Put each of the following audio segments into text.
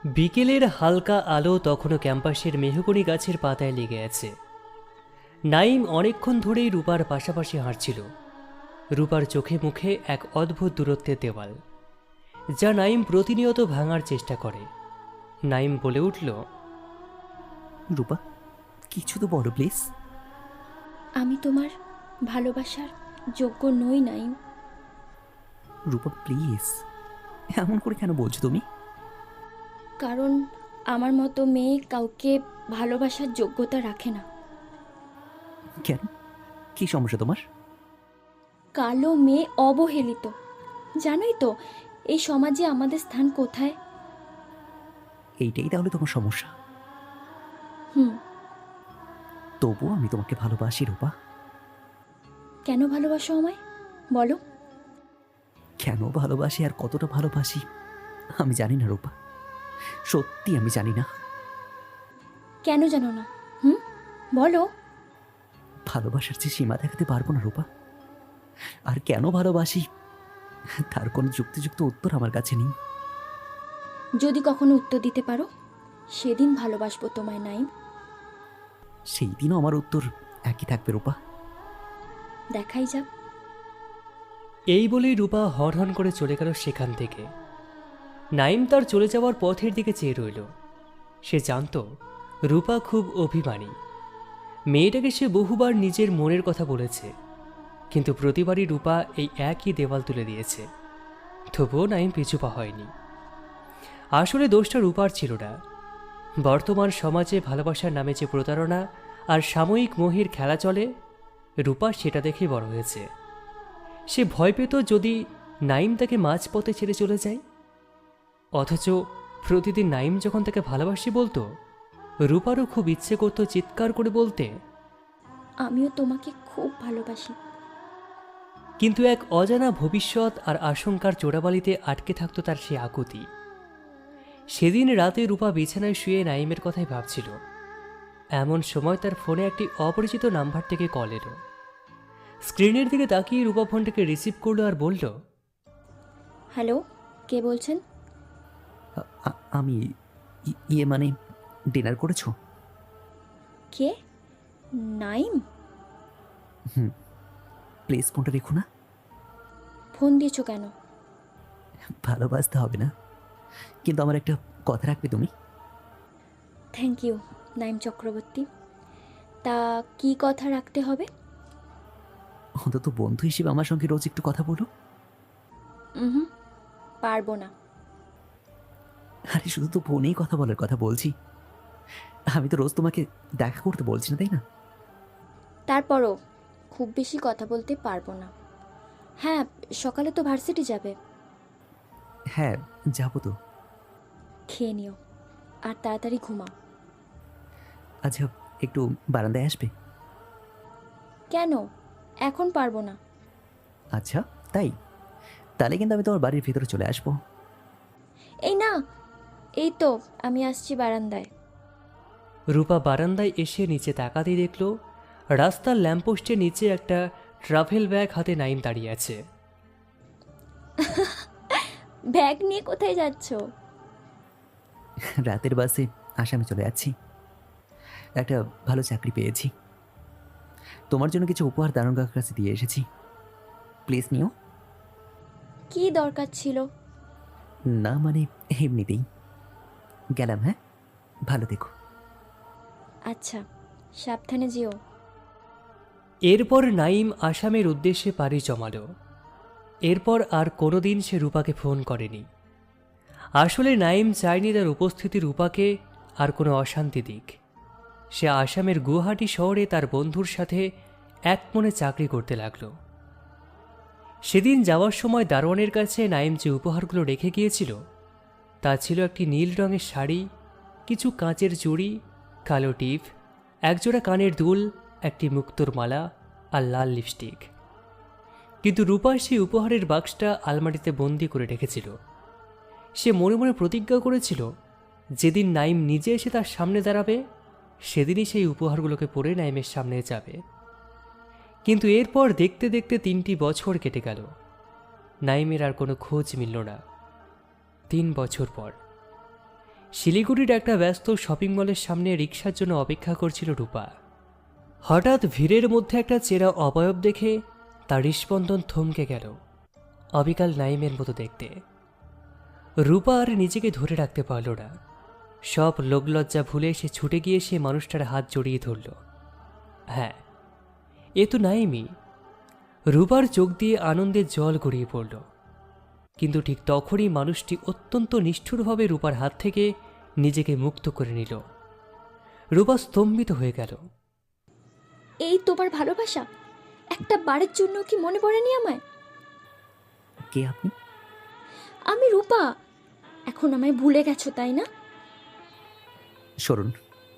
বিকেলের হালকা আলো তখনও ক্যাম্পাসের মেহগনি গাছের পাতায় লেগে আছে। নাইম অনেকক্ষণ ধরেই রূপার পাশাপাশি হাঁটছিল। রূপার চোখে মুখে এক অদ্ভুত দূরত্বের দেওয়াল, যা নাইম প্রতিনিয়ত ভাঙার চেষ্টা করে। নাইম বলে উঠল, রূপা, কিছু তো বলো প্লিজ। আমি তোমার ভালোবাসার যোগ্য নই নাইম। রূপা প্লিজ, এমন করে কেন বলছো তুমি? কারণ আমার মতো মেয়ে কাউকে ভালোবাসার যোগ্যতা রাখে না। কেন, কি সমস্যা তোমার? কালো মেয়ে অবহেলিত। জানোই তো এই সমাজে আমাদের স্থান কোথায়। এইটাই তাহলে তোমার সমস্যা? হুম। তবুও আমি তোমাকে ভালোবাসি রূপা। কেন ভালোবাসো আমায় বলো? কেন ভালোবাসি আর কতটা ভালোবাসি আমি জানি না রূপা, সত্যি আমি জানি না। কেন জানো না? বলো। ভালোবাসার যে সীমা দেখাতে পারবো না রূপা। আর কেন ভালোবাসি তার কোনো যুক্তিযুক্ত উত্তর আমার কাছে নেই। যদি কখনো উত্তর দিতে পারো সেদিন ভালোবাসবো তোমায় নাইম। সেই দিনও আমার উত্তর একই থাকবে রূপা। দেখাই যাক। এই বলেই রূপা হনহন করে চলে গেল সেখান থেকে। নাইম তার চলে যাওয়ার পথের দিকে চেয়ে রইল। সে জানত রূপা খুব অভিমানী। মেয়েটাকে সে বহুবার নিজের মনের কথা বলেছে, কিন্তু প্রতিবারই রূপা এই একই দেওয়াল তুলে দিয়েছে। তবুও নাইম পিছু পা হয়নি। আসলে দোষটা রূপার ছিল না। বর্তমান সমাজে ভালোবাসার নামে যে প্রতারণা আর সাময়িক মোহের খেলা চলে, রূপা সেটা দেখেই বড় হয়েছে। সে ভয় পেত যদি নাইম তাকে মাঝপথে ছেড়ে চলে যায়। অথচ প্রতিদিন নাইম যখন তাকে ভালোবাসি বলতো, রূপারও খুব ইচ্ছে করত চিৎকার করে বলতে, আমিও তোমাকে খুব ভালোবাসি। কিন্তু এক অজানা ভবিষ্যৎ আর আশঙ্কার চোরাবালিতে আটকে থাকতো তার সে আকুতি। সেদিন রাতে রূপা বিছানায় শুয়ে নাইমের কথাই ভাবছিল। এমন সময় তার ফোনে একটি অপরিচিত নাম্বার থেকে কল এলো। স্ক্রিনের দিকে তাকিয়ে রূপা ফোনটাকে রিসিভ করলো আর বলল, হ্যালো, কে বলছেন? আমি ইয়ে মানে, ডিনার করেছো? কে? নাইম? প্লিজ ফোনটা রেখো না। ফোন দিয়েছো কেন? ভালোবাসতে হবে না, কিন্তু আমার একটা কথা রাখবে তুমি? Thank you Naim Chakraborty. তা কি কথা রাখতে হবে? অন্তত বন্ধু হিসেবে আমার সঙ্গে রোজ একটু কথা বলো। হুম, পারবো না। আরে শুধু তো ফোনেই কথা বলার কথা বলছি, আমি তো রোজ তোমাকে দেখা করতে বলছি না, তাই না? তারপরও খুব বেশি কথা বলতে পারবো না। হ্যাঁ, সকালে তো ভার্সিটি যাবে। হ্যাঁ, যাবো তো। খেয়ে নিও আর তাড়াতাড়ি ঘুমাও। আচ্ছা, একটু বারান্দায় আসবে? কেন? এখন পারবো না। আচ্ছা তাই, তাহলে কিন্তু আমি তোমার বাড়ির ভিতরে চলে আসবো। এই না, এই তো আমি আসছি বারান্দায়। রূপা বারান্দায় এসে নিচে তাকাতেই দেখল রাস্তার ল্যাম্পপোস্টের নিচে একটা ট্রাভেল ব্যাগ হাতে নাইম দাঁড়িয়ে আছে। ব্যাগ নিয়ে কোথায় যাচ্ছো? রাতের বাসে আসামে চলে যাচ্ছি। একটা ভালো চাকরি পেয়েছি, তোমার জন্য কিছু উপহার দারোগার কাছে দিয়ে এসেছি, প্লিজ নিও। কি দরকার ছিল? না মানে এমনিতেই। গেলাম, হ্যাঁ, ভালো দেখো। আচ্ছা, সাবধানে যেও। এরপর নাইম আসামের উদ্দেশ্যে পাড়ি জমাল। এরপর আর কোনোদিন সে রূপাকে ফোন করেনি। আসলে নাইম চায়নি তার উপস্থিতি রূপাকে আর কোনো অশান্তি দিক। সে আসামের গুয়াহাটি শহরে তার বন্ধুর সাথে এক মনে চাকরি করতে লাগল। সেদিন যাওয়ার সময় দারোয়ানের কাছে নাইম যে উপহারগুলো রেখে গিয়েছিল তা ছিল একটি নীল রঙের শাড়ি, কিছু কাঁচের চুড়ি, কালো টিপ, একজোড়া কানের দুল, একটি মুক্তোর মালা আর লাল লিপস্টিক। কিন্তু রূপা সেই উপহারের বাক্সটা আলমারিতে বন্দি করে রেখেছিল। সে মনে মনে প্রতিজ্ঞা করেছিল যেদিন নাইম নিজে এসে তার সামনে দাঁড়াবে সেদিনই সেই উপহারগুলোকে পরে নাইমের সামনে যাবে। কিন্তু এরপর দেখতে দেখতে 3টি বছর কেটে গেল। নাইমের আর কোনো খোঁজ মিলল না। 3 বছর পর শিলিগুড়ির একটা ব্যস্ত শপিং মলের সামনে রিকশার জন্য অপেক্ষা করছিল রূপা। হঠাৎ ভিড়ের মধ্যে একটা চেনা অবয়ব দেখে তার হৃস্পন্দন থমকে গেল। অবিকাল নাইমের মতো দেখতে। রূপা আর নিজেকে ধরে রাখতে পারল না। সব লোকলজ্জা ভুলে সে ছুটে গিয়ে সে মানুষটার হাত জড়িয়ে ধরল। হ্যাঁ, এ তো নাইমই। রূপার চোখ দিয়ে আনন্দের জল গড়িয়ে পড়ল। কিন্তু ঠিক তখনই মানুষটি অত্যন্ত নিষ্ঠুরভাবে রূপার হাত থেকে নিজেকে মুক্ত করে নিল। রূপা স্তম্ভিত হয়ে গেল। এই তোমার ভালোবাসা? একটা বারের জন্য কি মনে পড়েনি আমায়? কে আপনি? আমি রূপা। এখন আমায় ভুলে গেছো তাই না? সরুন,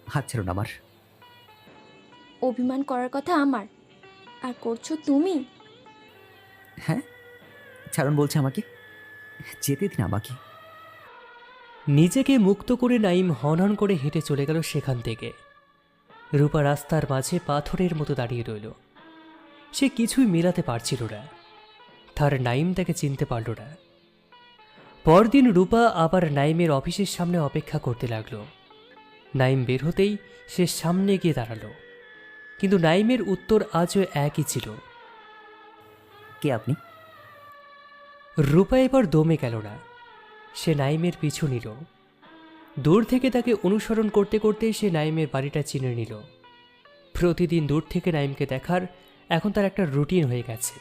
হাত ছাড়ুন আমার। অভিমান করার কথা আমার, আর করছো তুমি। হ্যাঁ, ছাড়ুন বলছে আমাকে, যেতে দিন আমাকে। নিজেকে মুক্ত করে নাইম হনহন করে হেঁটে চলে গেল সেখান থেকে। রূপা রাস্তার মাঝে পাথরের মতো দাঁড়িয়ে রইল। সে কিছুই মেলাতে পারছিল না। তার নাইম তাকে চিনতে পারল না। পরদিন রূপা আবার নাইমের অফিসের সামনে অপেক্ষা করতে লাগলো। নাইম বের হতেই সে সামনে গিয়ে দাঁড়ালো, কিন্তু নাইমের উত্তর আজও একই ছিল। কে আপনি? রূপা এবার দমে গেল না। সে নাইমের পিছু নিল। দূর থেকে তাকে অনুসরণ করতে করতে সে নাইমের বাড়িটা চিনে নিল। প্রতিদিন দূর থেকে নাইমকে দেখার এখন তার একটা রুটিন হয়ে গেছে।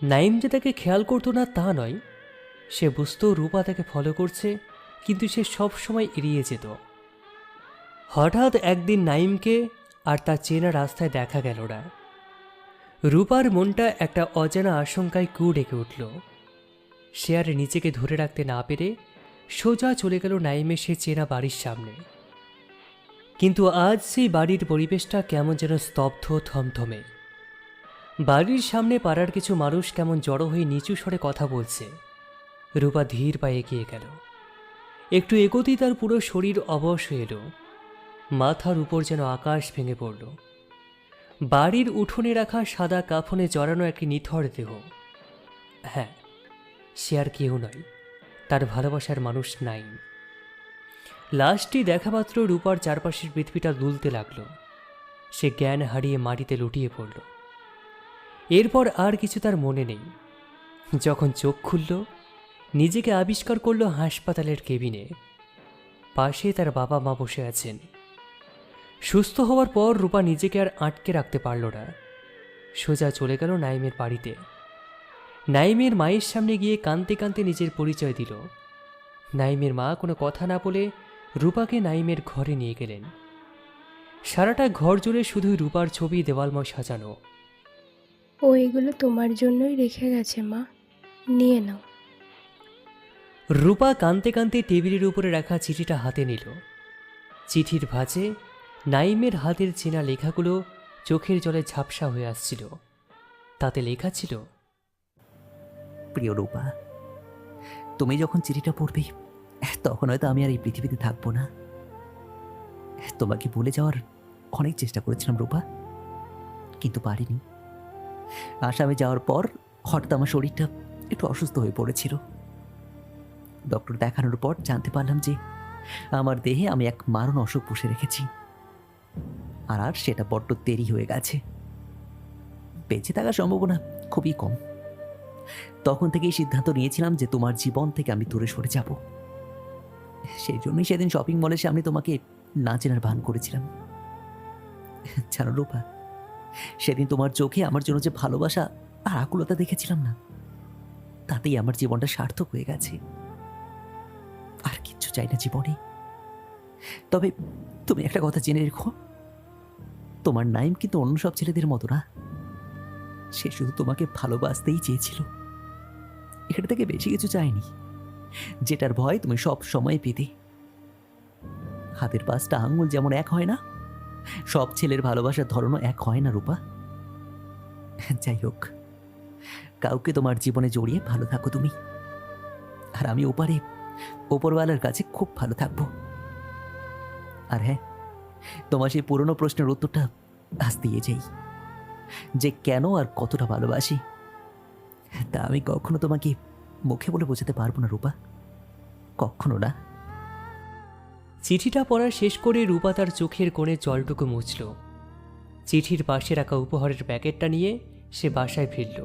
নাইম যে তাকে খেয়াল করতো না তা নয়, সে বুঝতো রূপা তাকে ফলো করছে, কিন্তু সে সব সময় এড়িয়ে যেত। হঠাৎ একদিন নাইমকে আর তার চেনা রাস্তায় দেখা গেল না। রূপার মনটা একটা অজানা আশঙ্কায় কু ডেকে উঠল। সে আর নিজেকে ধরে রাখতে না পেরে সোজা চলে গেল নাইমের সে চেনা বাড়ির সামনে। কিন্তু আজ সেই বাড়ির পরিবেশটা কেমন যেন স্তব্ধ, থমথমে। বাড়ির সামনে পাড়ার কিছু মানুষ কেমন জড়ো হয়ে নিচু স্বরে কথা বলছে। রূপা ধীর পায়ে এগিয়ে গেল। একটু এগোতেই তার পুরো শরীর অবশ হয়ে এলো। মাথার উপর যেন আকাশ ভেঙে পড়ল। বাড়ির উঠোনে রাখা সাদা কাফনে জড়ানো একটি নিথর দেহ। হ্যাঁ, সে আর কেউ নয়, তার ভালোবাসার মানুষ নাইম। লাশটি দেখা মাত্র রূপার চারপাশের পৃথিবীটা দুলতে লাগলো। সে জ্ঞান হারিয়ে মাটিতে লুটিয়ে পড়ল। এরপর আর কিছু তার মনে নেই। যখন চোখ খুলল, নিজেকে আবিষ্কার করল হাসপাতালের কেবিনে। পাশে তার বাবা মা বসে আছেন। সুস্থ হওয়ার পর রূপা নিজেকে আর আটকে রাখতে পারল না। সোজা চলে গেল নাইমের বাড়িতে। নাইমের মায়ের সামনে গিয়ে কাঁদতে কাঁদতে নিজের পরিচয় দিল। নাইমের মা কোনো কথা না বলে রূপাকে নাইমের ঘরে নিয়ে গেলেন। সারাটা ঘর জুড়ে শুধুই রূপার ছবি দেওয়ালময় সাজানো। ও এগুলো তোমার জন্যই রেখে গেছে মা, নিয়ে নাও। রূপা কাঁদতে কাঁদতে টেবিলের উপরে রাখা চিঠিটা হাতে নিল। চিঠির ভাঁজে নাইমের হাতের চেনা লেখাগুলো চোখের জলে ঝাপসা হয়ে আসছিল। তাতে লেখা ছিল, প্রিয় রূপা, তুমি যখন চিঠিটা পড়বে তখন হয়তো আমি আর এই পৃথিবীতে থাকবো না। তোমাকে ভুলে যাওয়ার অনেক চেষ্টা করেছিলাম রূপা, কিন্তু পারিনি। আসামে যাওয়ার পর হঠাৎ আমার শরীরটা একটু অসুস্থ হয়ে পড়েছিল। ডক্টর দেখানোর পর জানতে পারলাম যে আমার দেহে আমি এক মারণ অসুখ পুষে রেখেছি, আর সেটা বড্ড দেরি হয়ে গেছে। বেঁচে থাকার সম্ভাবনা খুবই কম। তখন থেকেই সিদ্ধান্ত নিয়েছিলাম যে তোমার জীবন থেকে আমি দূরে সরে যাব। সেই জন্যই সেদিন শপিং মলের সামনে তোমাকে না চেনার ভান করেছিলাম। জানো রূপা, সেদিন তোমার চোখে আমার জন্য যে ভালোবাসা আর আকুলতা দেখেছিলাম না, তাতেই আমার জীবনটা সার্থক হয়ে গেছে। আর কিচ্ছু চাই না জীবনে। তবে তুমি একটা কথা জেনে রেখো, তোমার নাইম কিন্তু অন্য সব ছেলেদের মতো না। সে শুধু তোমাকে ভালোবাসতেই চেয়েছিল, এটা থেকে বেশি কিছু চায়নি, যেটার ভয় তুমি সব সময় পেতে। হাতের পাঁচটা আঙুল যেমন এক হয় না, সব ছেলের ভালোবাসার ধরনও এক হয় না রূপা। যাই হোক, কাউকে তোমার জীবনে জড়িয়ে ভালো থাকো তুমি, আর আমি ওপারে ওপরওয়ালার কাছে খুব ভালো থাকবো। আর হ্যাঁ, তোমার সেই পুরনো প্রশ্নের উত্তরটা আজ দিয়ে যাই, যে কেন আর কতটা ভালোবাসি, তা আমি কখনো তোমাকে মুখে বলে বোঝাতে পারবো না রূপা, কখনো না। চিঠিটা পড়া শেষ করে রূপা তার চোখের কোণে জলটুকু মুছল। চিঠির পাশে রাখা উপহারের প্যাকেটটা নিয়ে সে বাসায় ফিরল।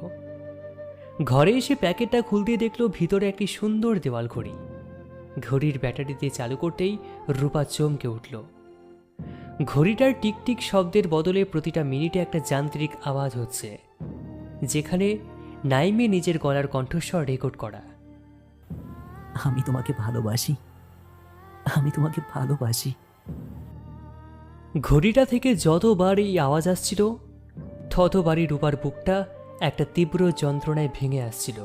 ঘরে এসে প্যাকেটটা খুলতে দেখল ভিতরে একটি সুন্দর দেওয়াল ঘড়ি। ঘড়ির ব্যাটারি দিয়ে চালু করতেই রূপা চমকে উঠল। ঘড়িটার টিকটিক শব্দের বদলে প্রতিটা মিনিটে একটা যান্ত্রিক আওয়াজ হচ্ছে, যেখানে নাইমে নিজের গলার কণ্ঠস্বর রেকর্ড করা। আমি তোমাকে ভালোবাসি, আমি তোমাকে ভালোবাসি। ঘড়িটা থেকে যতবার এই আওয়াজ আসছিল ততবারই রূপার বুকটা একটা তীব্র যন্ত্রণায় ভেঙে আসছিল।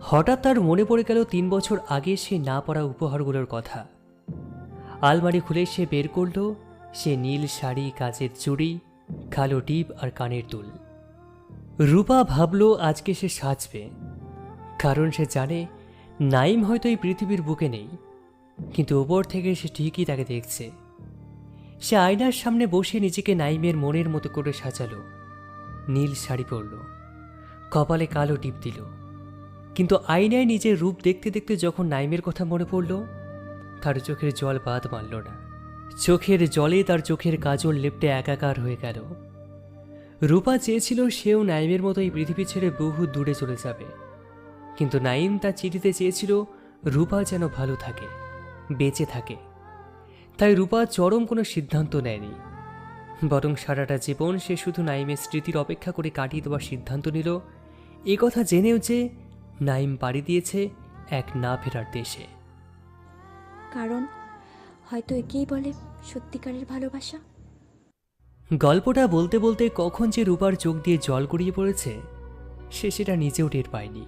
হঠাৎ তার মনে পড়ে গেল 3 বছর আগে সে না পড়া উপহারগুলোর কথা। আলমারি খুলে সে বের করল সে নীল শাড়ি, কাচের চুড়ি, কালো টিপ আর কানের দুল। রূপা ভাবল আজকে সে সাজবে, কারণ সে জানে নাইম হয়তো এই পৃথিবীর বুকে নেই, কিন্তু ওপর থেকে সে ঠিকই তাকে দেখছে। সে আয়নার সামনে বসে নিজেকে নাইমের মনের মতো করে সাজালো। নীল শাড়ি পরল, কপালে কালো টিপ দিল, কিন্তু আয়নায় নিজের রূপ দেখতে দেখতে যখন নাইমের কথা মনে পড়ল, তার চোখের জল বাদ মানল না। চোখের জলে তার চোখের কাজল লেপ্টে একাকার হয়ে গেল। রূপা চেয়েছিল সেও নাইমের মতো এই পৃথিবী ছেড়ে বহু দূরে চলে যাবে, কিন্তু নাইম তার চিঠিতে চেয়েছিল রূপা যেন ভালো থাকে, বেঁচে থাকে। তাই রূপা চরম কোনো সিদ্ধান্ত নেয়নি, বরং সারাটা জীবন সে শুধু নাইমের স্মৃতির অপেক্ষা করে কাটিয়ে দেওয়ার সিদ্ধান্ত নিল, এ কথা জেনেও যে নাইম পাড়ি দিয়েছে এক না ফেরার দেশে। কারণ হয়তো একেই বলে সত্যিকারের ভালোবাসা। গল্পটা বলতে বলতে কখন যে রূপার চোখ দিয়ে জল গড়িয়ে পড়েছে সে সেটা নিজেও টের পায়নি।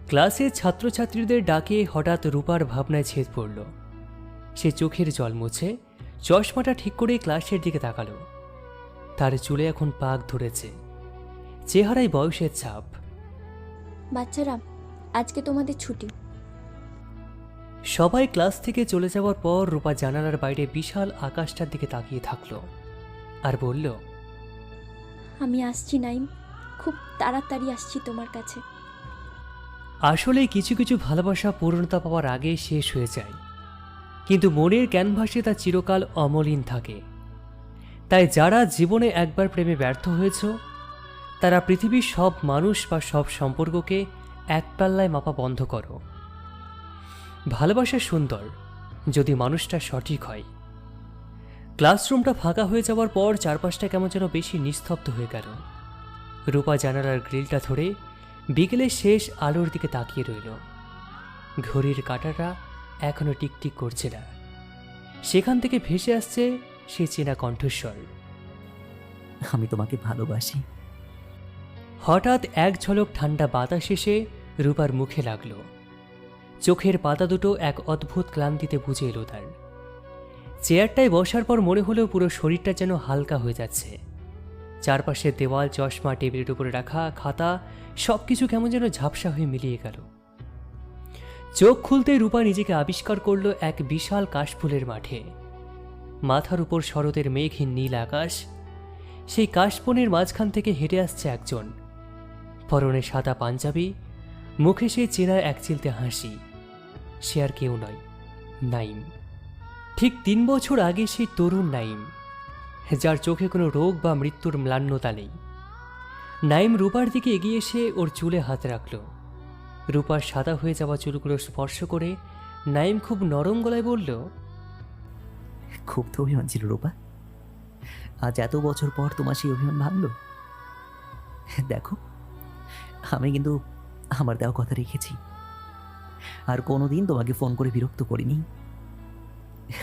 ক্লাসে ছাত্রছাত্রীদের ডাকে হঠাৎ রূপার ভাবনায় ছেদ পড়ল। সে চোখের জল মুছে চশমাটা ঠিক করে ক্লাসের দিকে তাকালো। তার চুলে এখন পাক ধরেছে, চেহারায় বয়সের ছাপ। বাচ্চারা, আজকে তোমাদের ছুটি। সবাই ক্লাস থেকে চলে যাওয়ার পর রূপা জানালার বাইরে বিশাল আকাশটার দিকে তাকিয়ে থাকলো আর বলল, আমি আসছি নাইম, খুব তাড়াতাড়ি আসছি তোমার কাছে। আসলে কিছু কিছু ভালোবাসা পূর্ণতা পাওয়ার আগে শেষ হয়ে যায়, কিন্তু মনের ক্যানভাসে তা চিরকাল অমলিন থাকে। তাই যারা জীবনে একবার প্রেমে ব্যর্থ হয়েছ তারা পৃথিবীর সব মানুষ বা সব সম্পর্ককে এক পাল্লায় মাপা বন্ধ করো। ভালোবাসা সুন্দর যদি মানুষটা সঠিক হয়। ক্লাসরুমটা ফাঁকা হয়ে যাওয়ার পর চারপাশটা কেমন যেন বেশি নিস্তব্ধ হয়ে গেল। রূপা জানালার গ্রিলটা ধরে বিকেলের শেষ আলোর দিকে তাকিয়ে রইল। ঘড়ির কাঁটাটা এখনো টিকটিক করছে না। সেখান থেকে ভেসে আসছে সে চেনা কণ্ঠস্বর, আমি তোমাকে ভালোবাসি। হঠাৎ এক ঝলক ঠান্ডা বাতাস এসে রূপার মুখে লাগলো। চোখের পাতা দুটো এক অদ্ভুত ক্লান্তিতে বুঝে এলো তার। চেয়ারটায় বসার পর মনে হলো পুরো শরীরটা যেন হালকা হয়ে যাচ্ছে। চারপাশের দেওয়াল, চশমা, টেবিলের উপরে রাখা খাতা সবকিছু কেমন যেন ঝাপসা হয়ে মিলিয়ে গেল। চোখ খুলতেই রূপা নিজেকে আবিষ্কার করল এক বিশাল কাশফুলের মাঠে। মাথার উপর শরতের মেঘহীন নীল আকাশ। সেই কাশবনের মাঝখান থেকে হেঁটে আসছে একজন, পরনে সাদা পাঞ্জাবি, মুখে সেই চেনা এক চিলতে হাসি। সে আর কেউ নয়, নাইম। ঠিক 3 বছর আগে সেই তরুণ নাইম, যার চোখে কোনো রোগ বা মৃত্যুর ম্লান্যতা নেই। নাইম রূপার দিকে এগিয়ে এসে ওর চুলে হাত রাখল। রূপার সাদা হয়ে যাওয়া চুলগুলো স্পর্শ করে নাইম খুব নরম গলায় বলল, খুব তো অভিমান ছিল রূপা, আজ এত বছর পর তোমার সেই অভিমান ভাঙলো। দেখো, আমি কিন্তু আমার দেওয়া কথা রেখেছি। আর কোনোদিন তোমাকে ফোন করে বিরক্ত করিনি,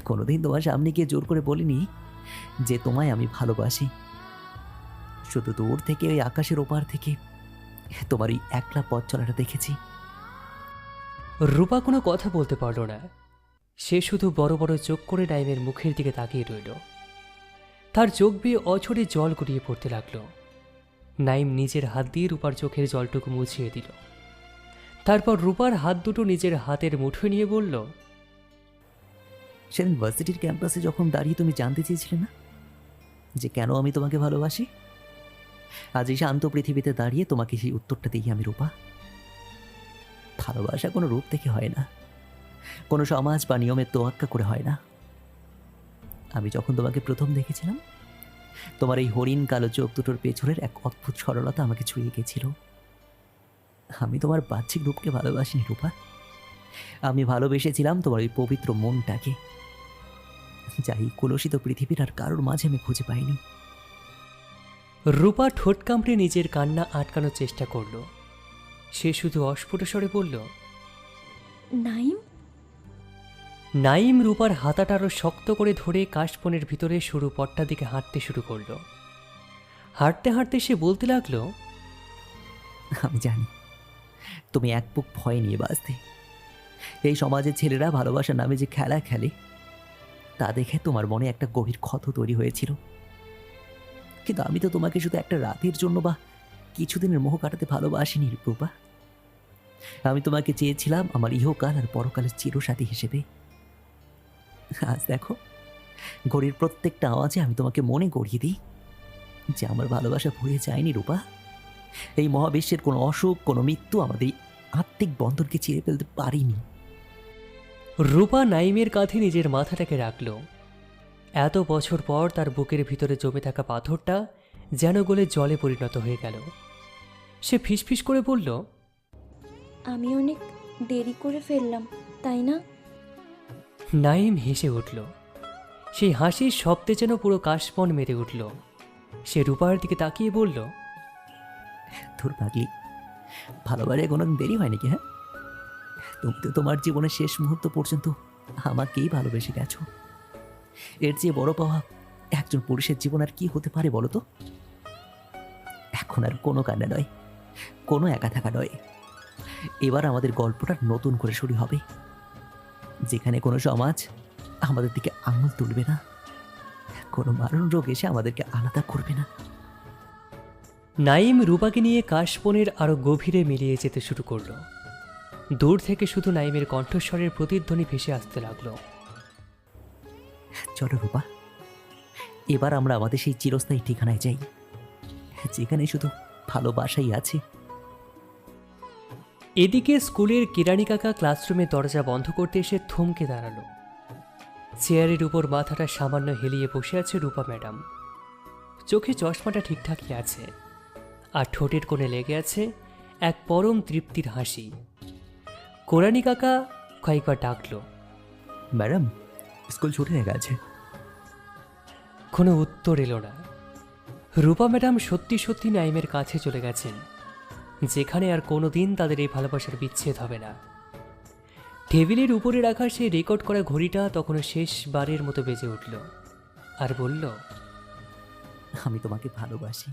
কোনোদিন তোমার সামনে গিয়ে জোর করে বলিনি যে তোমায় আমি ভালোবাসি। শুধু দূর থেকে ওই আকাশের ওপার থেকে তোমার ওই একলা পথ চলাটা দেখেছি। রূপা কোনো কথা বলতে পারল না। সে শুধু বড় বড় চোখ করে নাইমের মুখের দিকে তাকিয়ে রইল। তার চোখ বেয়ে অঝরে জল গড়িয়ে পড়তে লাগল। নাইম নিজের হাত দিয়ে রূপার চোখের জলটুকু মুছিয়ে দিল। তারপর রূপার হাত দুটো নিজের হাতের মুঠোয় নিয়ে বলল, সেদিন ভার্সিটির ক্যাম্পাসে যখন দাঁড়িয়ে তুমি জানতে চেয়েছিলে না যে কেন আমি তোমাকে ভালোবাসি, আজ এই শান্ত পৃথিবীতে দাঁড়িয়ে তোমাকে সেই উত্তরটা দিই আমি রূপা। ভালোবাসা কোনো রূপ থেকে হয় না, কোনো সমাজ বা নিয়মের তোয়াক্কা করে হয় না। আমি যখন তোমাকে প্রথম দেখেছিলাম, তোমার এই হরিণ কালো চোখ দুটোর পেছনের এক অদ্ভুত সরলতা আমাকে ছুঁয়ে গেছিল। আমি তোমার বাহ্যিক রূপকে ভালোবাসিনি রূপা, আমি ভালোবেসেছিলাম তোমার ওই পবিত্র মনটাকে, যাই কলুষিত পৃথিবীর আর কারোর মাঝে আমি খুঁজে পাইনি। রূপা ঠোঁট কামড়ে নিজের কান্না আটকানোর চেষ্টা করল। সে শুধু অস্ফুট স্বরে বলল, নাইম। নাইম রূপার হাতাটা আরো শক্ত করে ধরে কাশবনের ভিতরে সরু পথটার দিকে হাঁটতে শুরু করলো। হাঁটতে হাঁটতে সে বলতে লাগলো, আমি জানি তুমি এক বুক ভয় নিয়ে বাঁচতে। এই সমাজের ছেলেরা ভালোবাসার নামে যে খেলা খেলে তা দেখে তোমার মনে একটা গভীর ক্ষত তৈরি হয়েছিল। কিন্তু আমি তো তোমাকে শুধু একটা রাতের জন্য বা কিছুদিনের মোহ কাটাতে ভালোবাসিনি রূপা। আমি তোমাকে চেয়েছিলাম আমার ইহকাল আর পরকালের চিরসাথী হিসেবে। আজ দেখো, ঘড়ির প্রত্যেকটা আওয়াজে আমি তোমাকে মনে করিয়ে দিই যে আমার ভালোবাসা ভুলে যায়নি রূপা। এই মহাবিশ্বের কোনো অসুখ, কোনো মৃত্যু আমাদের এই আত্মিক বন্ধনকে ছিঁড়ে ফেলতে পারিনি। রূপা নাইমের কাঁধে নিজের মাথাটাকে রাখল। এত বছর পর তার বুকের ভিতরে জমে থাকা পাথরটা যেন গলে জলে পরিণত হয়ে গেল। সে ফিসফিস করে বলল, আমি অনেক দেরি করে ফেললাম, তাই না? নাইম হেসে উঠল। সেই হাসির শব্দে যেন পুরো কাশবন মেতে উঠল। সে রূপার দিকে তাকিয়ে বলল, তোর পাগলি, ভালোবাসায় কোনো দেরি হয় নাকি? হ্যাঁ, তুমি তো তোমার জীবনের শেষ মুহূর্ত পর্যন্ত আমাকেই ভালোবেসে গেছো। এর চেয়ে বড় পাওয়া একজন পুরুষের জীবন আর কি হতে পারে বলো তো? এখন আর কোনো কান্না নয়, কোনো একা থাকা নয়। এবার আমাদের গল্পটা নতুন করে শুরু হবে, যেখানে কোনো সমাজ আমাদের দিকে আঙুল তুলবে না, কোনো মারণ রোগ এসে আমাদেরকে আলাদা করবে না। নাইম রূপাকে নিয়ে কাশবনের আরো গভীরে মিলিয়ে যেতে শুরু করলো। দূর থেকে শুধু নাইমের কণ্ঠস্বরের প্রতিধ্বনি ভেসে আসতে লাগলো। চলো রূপা, এবার আমরা আমাদের সেই চিরস্থায়ী ঠিকানায় যাই, যেখানে শুধু ভালোবাসাই আছে। এদিকে স্কুলের কেরানি কাকা ক্লাসরুমে দরজা বন্ধ করতে এসে থমকে দাঁড়ালো। চেয়ারের উপর মাথাটা সামান্য হেলিয়ে বসে আছে রূপা ম্যাডাম। চোখে চশমাটা ঠিকঠাকই আছে, আর ঠোঁটের কোণে লেগে আছে এক পরম তৃপ্তির হাসি। কোরানি কাকা কয়েকবার ডাকল, ম্যাডাম, স্কুল ছুটি হয়ে গেছে। কোনো উত্তর এলো না। রূপা ম্যাডাম সত্যি সত্যি নাইমের কাছে চলে গেছেন, যেখানে আর কোনো দিন তাদের এই ভালোবাসার বিচ্ছেদ হবে না। টেবিলের উপরে রাখা সেই রেকর্ড করা ঘড়িটা তখনও শেষবারের মতো বেজে উঠল আর বলল, আমি তোমাকে ভালোবাসি।